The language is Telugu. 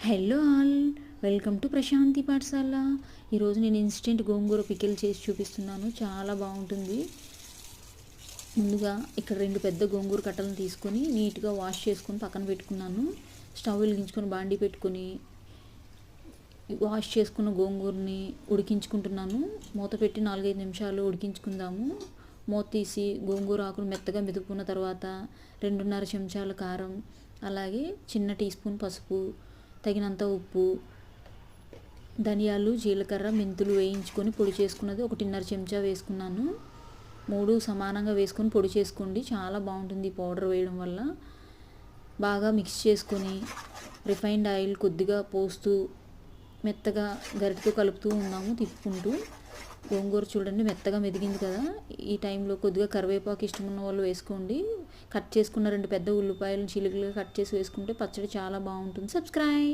Hello all, welcome to Prashanti Pathashala. ఈరోజు నేను ఇన్స్టెంట్ గోంగూర పికిల్ చేసి చూపిస్తున్నాను. చాలా బాగుంటుంది. ముందుగా ఇక్కడ 2 పెద్ద గోంగూర కట్టలను తీసుకొని నీట్గా వాష్ చేసుకొని పక్కన పెట్టుకున్నాను. స్టవ్ వెలిగించుకొని బాండీ పెట్టుకొని వాష్ చేసుకున్న గోంగూరని ఉడికించుకుంటున్నాను. మూత పెట్టి 4-5 నిమిషాలు ఉడికించుకుందాము. మూత తీసి గోంగూర ఆకులు మెత్తగా మెదుపుకున్న తర్వాత 2.5 చెంచాల కారం, అలాగే చిన్న టీ స్పూన్ పసుపు, తగినంత ఉప్పు, ధనియాలు, జీలకర్ర, మెంతులు వేయించుకొని పొడి చేసుకున్నది 1.5 చెంచా వేసుకున్నాను. 3 సమానంగా వేసుకొని పొడి చేసుకోండి. చాలా బాగుంటుంది పౌడర్ వేయడం వల్ల. బాగా మిక్స్ చేసుకొని రిఫైన్డ్ ఆయిల్ కొద్దిగా పోస్తూ మెత్తగా గరిటెతో కలుపుతూ ఉన్నాము, తిప్పుకుంటూ. గోంగూర చూడండి మెత్తగా మెదిగింది కదా. ఈ టైంలో కొద్దిగా కరివేపాకు ఇష్టం ఉన్న వాళ్ళు వేసుకోండి. కట్ చేసుకున్న 2 పెద్ద ఉల్లిపాయలను చిలుకలుగా కట్ చేసి వేసుకుంటే పచ్చడి చాలా బాగుంటుంది. సబ్స్క్రైబ్.